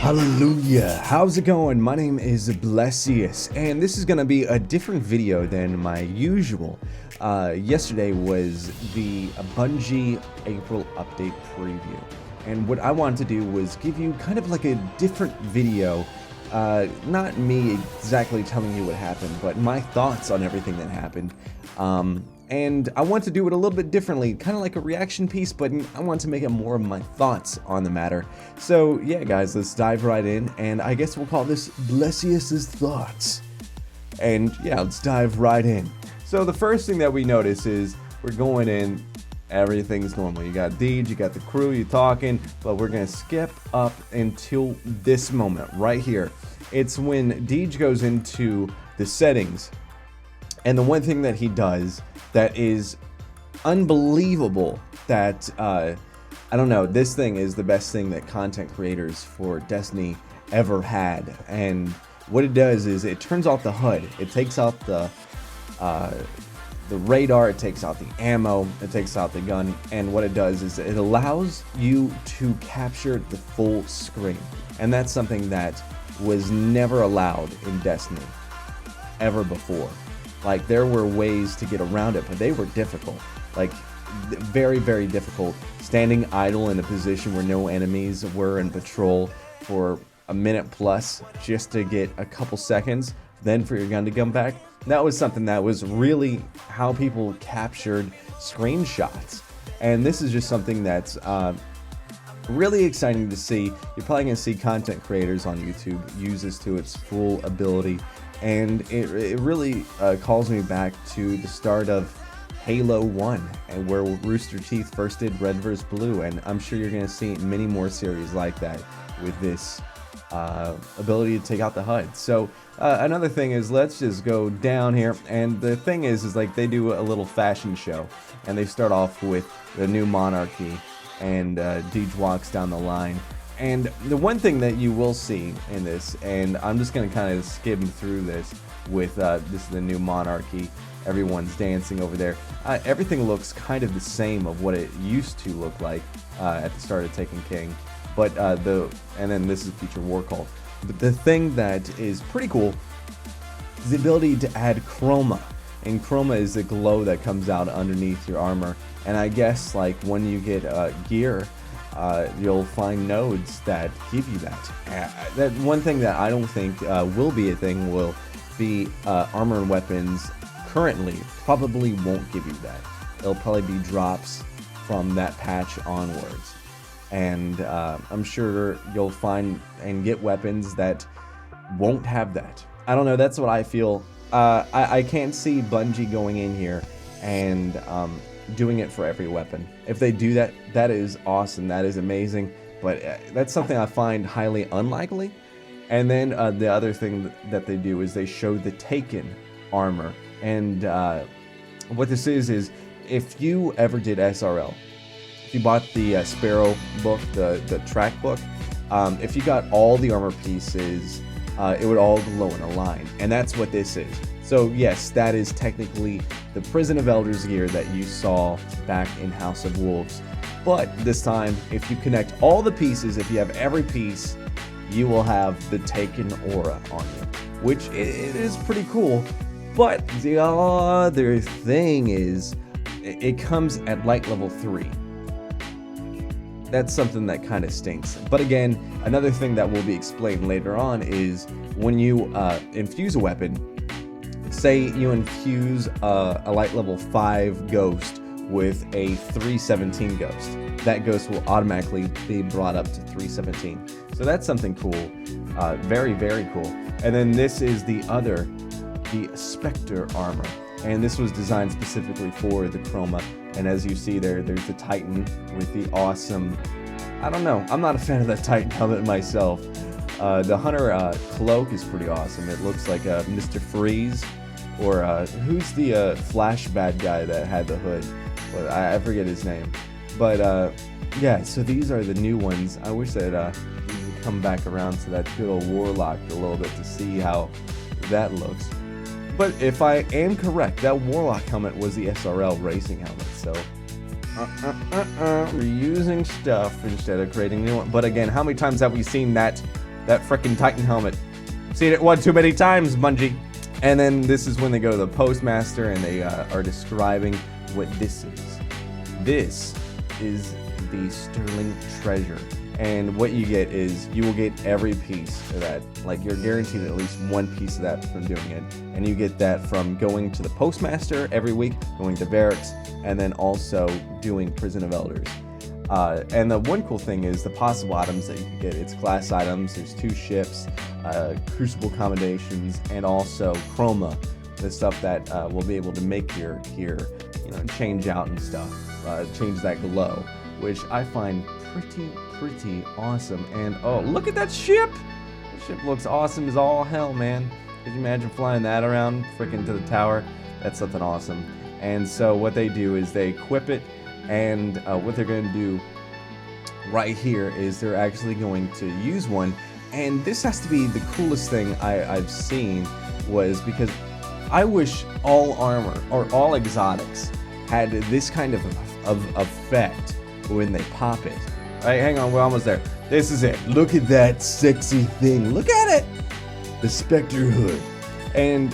Hallelujah! How's it going? My name is Blessious, and this is going to be a different video than my usual. Yesterday was the Bungie April update preview, and what I wanted to do was give you kind of like a different video. Not me exactly telling you what happened, but my thoughts on everything that happened. And I want to do it a little bit differently, kind of like a reaction piece, but I want to make it more of my thoughts on the matter. So yeah, guys, let's dive right in, and I guess we'll call this Blessious's Thoughts. And yeah, let's dive right in. So the first thing that we notice is we're going in, everything's normal. You got Deej, you got the crew, you're talking, but we're gonna skip up until this moment right here. It's when Deej goes into the settings, and the one thing that he does that is unbelievable, that I don't know, this thing is the best thing that content creators for Destiny ever had. And what it does is it turns off the HUD. It takes out the radar, it takes out the ammo, it takes out the gun, and what it does is it allows you to capture the full screen. And that's something that was never allowed in Destiny ever before. Like, there were ways to get around it, but they were difficult. Like, very, very difficult. Standing idle in a position where no enemies were in patrol for a minute plus just to get a couple seconds, then for your gun to come back. That was something that was really how people captured screenshots. And this is just something that's really exciting to see. You're probably going to see content creators on YouTube use this to its full ability. And it really calls me back to the start of Halo 1, and where Rooster Teeth first did Red vs. Blue, and I'm sure you're going to see many more series like that with this ability to take out the HUD. So another thing is, let's just go down here, and the thing is like they do a little fashion show, and they start off with the new monarchy, and Deej walks down the line. And the one thing that you will see in this, and I'm just going to kind of skim through this with this is the new monarchy, everyone's dancing over there. Everything looks kind of the same of what it used to look like at the start of Taken King, but and then this is Future War Cult. But the thing that is pretty cool is the ability to add Chroma, and Chroma is the glow that comes out underneath your armor. And I guess like when you get gear, you'll find nodes that give you that. That one thing that I don't think will be a thing will be armor and weapons currently probably won't give you that. It'll probably be drops from that patch onwards. And I'm sure you'll find and get weapons that won't have that. I don't know, that's what I feel. I can't see Bungie going in here and doing it for every weapon. If they do that, that is awesome, that is amazing, but that's something I find highly unlikely. And then the other thing that they do is they show the Taken armor, and what this is if you ever did SRL, if you bought the Sparrow book, the track book, if you got all the armor pieces, it would all glow in a line, and that's what this is. So yes, that is technically the Prison of Elders gear that you saw back in House of Wolves. But this time, if you connect all the pieces, if you have every piece, you will have the Taken aura on you, which it is pretty cool. But the other thing is, it comes at light level 3. That's something that kind of stinks. But again, another thing that will be explained later on is when you infuse a weapon. Say you infuse a light level 5 ghost with a 317 ghost. That ghost will automatically be brought up to 317. So that's something cool. Very, very cool. And then this is the Spectre armor. And this was designed specifically for the Chroma. And as you see there's the Titan with the awesome, I don't know, I'm not a fan of that Titan helmet myself. The Hunter cloak is pretty awesome. It looks like a Mr. Freeze. Or who's the Flash bad guy that had the hood? Well, I forget his name. But yeah, so these are the new ones. I wish that we could come back around to that good old Warlock a little bit to see how that looks. But if I am correct, that Warlock helmet was the SRL racing helmet. So reusing stuff instead of creating new one. But again, how many times have we seen that that freaking Titan helmet. Seen it one too many times, Bungie. And then this is when they go to the postmaster and they are describing what this is. This is the sterling treasure. And what you get is you will get every piece of that. Like, you're guaranteed at least one piece of that from doing it. And you get that from going to the postmaster every week, going to barracks, and then also doing Prison of Elders. And the one cool thing is the possible items that you can get. It's class items. There's 2 ships, crucible combinations, and also Chroma, the stuff that will be able to make your gear, you know, change out and stuff, change that glow, which I find pretty awesome. And oh, look at that ship! The ship looks awesome as all hell, man. Could you imagine flying that around freaking to the tower? That's something awesome. And so what they do is they equip it, and what they're going to do right here is they're actually going to use one. And this has to be the coolest thing I've seen, was because I wish all armor or all exotics had this kind of effect when they pop it. All right, hang on, we're almost there. This is it. Look at that sexy thing. Look at it. The Spectre hood. And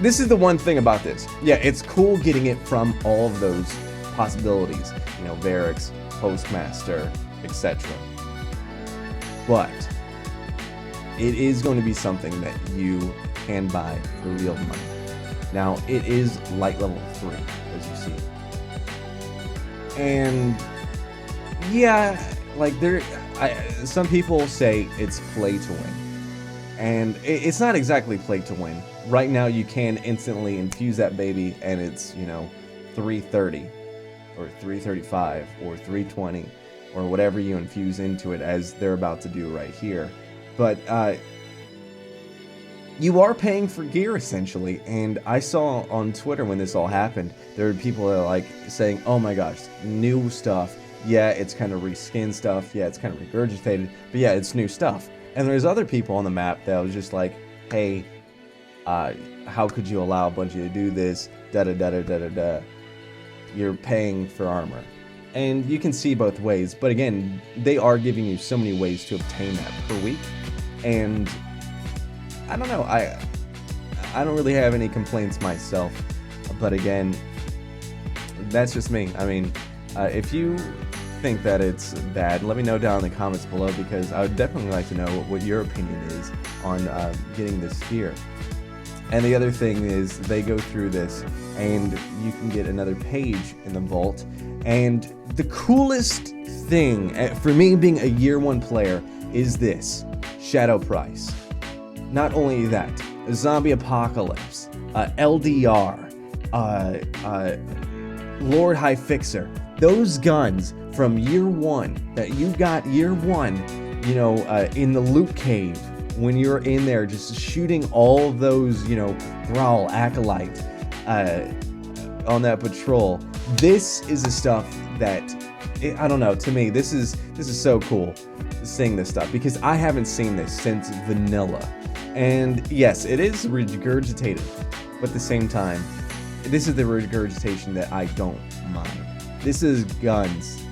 this is the one thing about this. Yeah, it's cool getting it from all of those possibilities. You know, barracks, postmaster, etc. But it is going to be something that you can buy for real money. Now, it is light level 3, as you see. And yeah, like some people say it's play to win. And it's not exactly play to win. Right now, you can instantly infuse that baby, and it's, you know, 330 or 335 or 320 or whatever you infuse into it, as they're about to do right here. But you are paying for gear, essentially. And I saw on Twitter when this all happened, there were people that are like saying, oh my gosh, new stuff. Yeah, it's kind of reskin stuff. Yeah, it's kind of regurgitated. But yeah, it's new stuff. And there's other people on the map that was just like, hey, how could you allow Bungie to do this? Da-da-da-da-da-da-da. You're paying for armor. And you can see both ways. But again, they are giving you so many ways to obtain that per week. And I don't know, I don't really have any complaints myself. But again, that's just me. I mean, if you think that it's bad, let me know down in the comments below, because I would definitely like to know what your opinion is on getting this gear. And the other thing is, they go through this and you can get another page in the vault. And the coolest thing for me, being a year 1 player, is this Shadow Price. Not only that, Zombie Apocalypse, LDR, Lord High Fixer, those guns from year 1 that you got year 1, you know, in the loot cave, when you're in there just shooting all of those, you know, Growl, Acolyte, on that patrol. This is the stuff that, I don't know, to me, this is so cool, seeing this stuff, because I haven't seen this since vanilla. And yes, it is regurgitated, but at the same time, this is the regurgitation that I don't mind. This is guns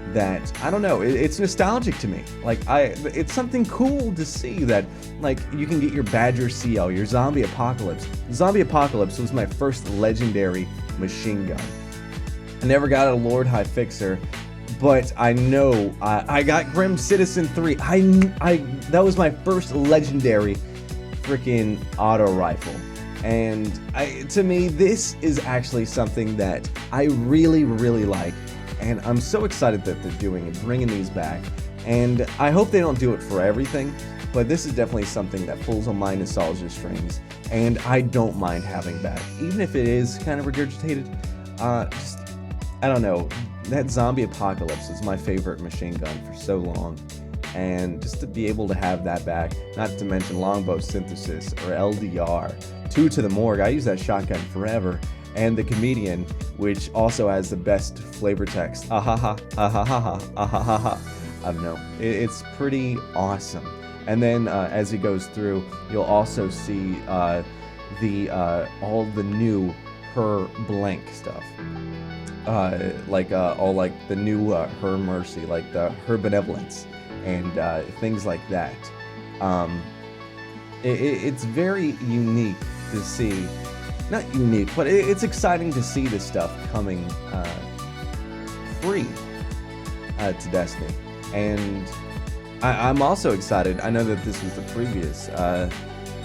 that, I don't know, it's nostalgic to me. Like, it's something cool to see that, like, you can get your Badger CL, your Zombie Apocalypse. Zombie Apocalypse was my first legendary machine gun. I never got a Lord High Fixer, but I know I got Grim Citizen 3. That was my first legendary freaking auto rifle. And to me, this is actually something that I really like. And I'm so excited that they're doing and bringing these back. And I hope they don't do it for everything, but this is definitely something that pulls on my nostalgia strings. And I don't mind having back, even if it is kind of regurgitated. I don't know. That Zombie Apocalypse is my favorite machine gun for so long. And just to be able to have that back, not to mention Longbow Synthesis or LDR, 2 to the Morgue. I use that shotgun forever. And the Comedian, which also has the best flavor text. Ahaha, ahaha, ahaha. I don't know. It's pretty awesome. And then as he goes through, you'll also see all the new Her Blank stuff. All like the new Her Mercy, like the Her Benevolence, and things like that. It's very unique to see, not unique, but it's exciting to see this stuff coming free to Destiny. And I'm also excited. I know that this was the previous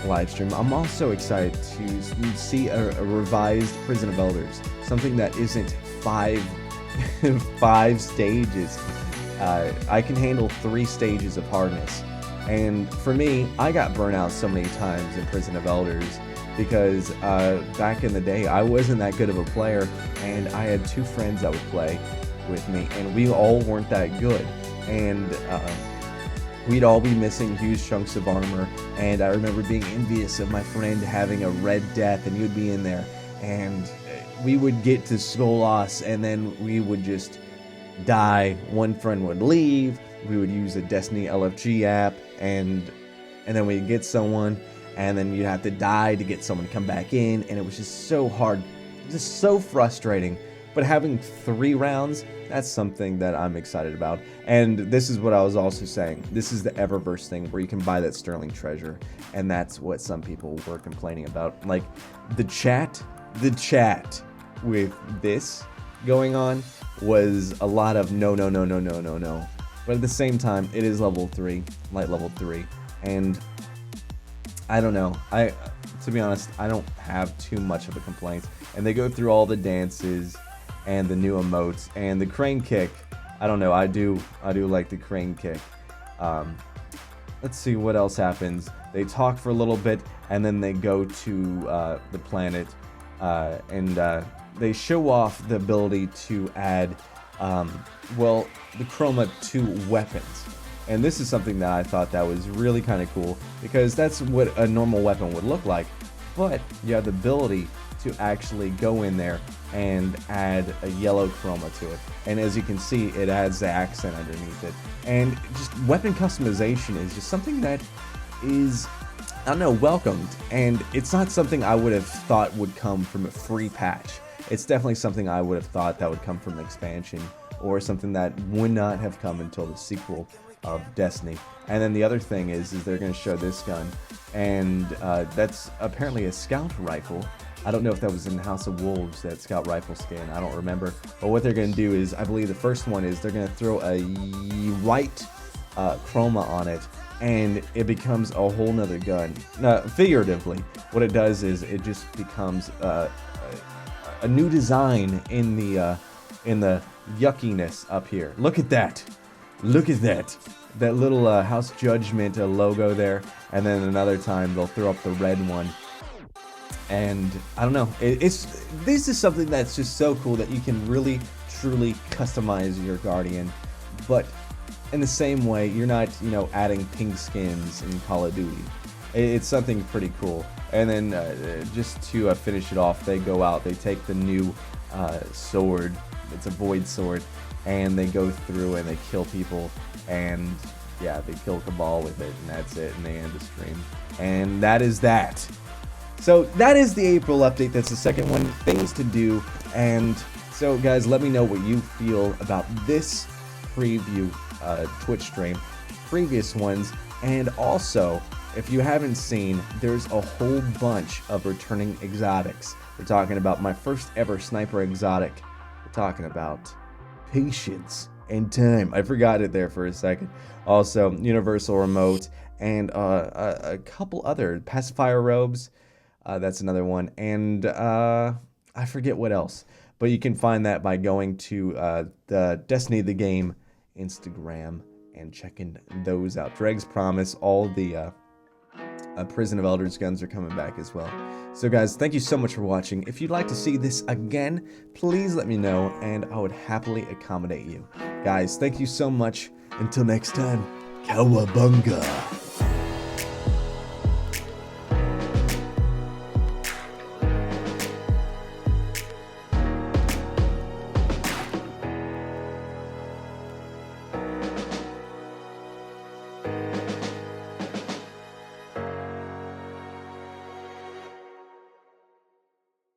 live stream. I'm also excited to see a revised Prison of Elders, something that isn't five stages. I can handle 3 stages of hardness. And for me, I got burnt out so many times in Prison of Elders because back in the day, I wasn't that good of a player, and I had 2 friends that would play with me, and we all weren't that good. And we'd all be missing huge chunks of armor, and I remember being envious of my friend having a red death, and he would be in there, and we would get to Skolas, and then we would just die. One friend would leave, we would use a Destiny LFG app, and then we'd get someone, and then you'd have to die to get someone to come back in, and it was just so hard, just so frustrating. But having 3 rounds, that's something that I'm excited about. And this is what I was also saying. This is the Eververse thing where you can buy that Sterling Treasure. And that's what some people were complaining about. Like, the chat with this going on was a lot of no. But at the same time, it is level 3, light level 3. And I don't know. To be honest, I don't have too much of a complaint. And they go through all the dances and the new emotes and the crane kick. I don't know. I do like the crane kick. Let's see what else happens. They talk for a little bit, and then they go to the planet, and they show off the ability to add, well, the Chroma to weapons. And this is something that I thought that was really kind of cool, because that's what a normal weapon would look like, but you have the ability to actually go in there and add a yellow chroma to it. And as you can see, it adds the accent underneath it. And just weapon customization is just something that is, I don't know, welcomed. And it's not something I would have thought would come from a free patch. It's definitely something I would have thought that would come from an expansion, or something that would not have come until the sequel of Destiny. And then the other thing is they're going to show this gun, and that's apparently a scout rifle. I don't know if that was in House of Wolves, that scout rifle skin, I don't remember. But what they're going to do is, I believe the first one is they're going to throw a white chroma on it, and it becomes a whole nother gun. Figuratively, what it does is it just becomes a new design in the yuckiness up here. Look at that! Look at that! That little House Judgment logo there, and then another time they'll throw up the red one. And I don't know, this is something that's just so cool that you can really truly customize your Guardian, but in the same way, you're not, adding pink skins in Call of Duty. It's something pretty cool. And then just to finish it off, they go out, they take the new sword, it's a void sword, and they go through and they kill people, and yeah, they kill Cabal with it, and that's it, and they end the stream. And that is that. So that is the April update. That's the second one, things to do. And so guys, let me know what you feel about this preview Twitch stream, previous ones, and also, if you haven't seen, there's a whole bunch of returning exotics. We're talking about my first ever sniper exotic. We're talking about patience and time. I forgot it there for a second. Also, universal remote, and a couple other pacifier robes. That's another one, and I forget what else, but you can find that by going to the Destiny the Game Instagram and checking those out. Dreg's Promise, all the Prison of Elders guns are coming back as well. So guys, thank you so much for watching. If you'd like to see this again, please let me know, and I would happily accommodate you. Guys, thank you so much. Until next time, Cowabunga.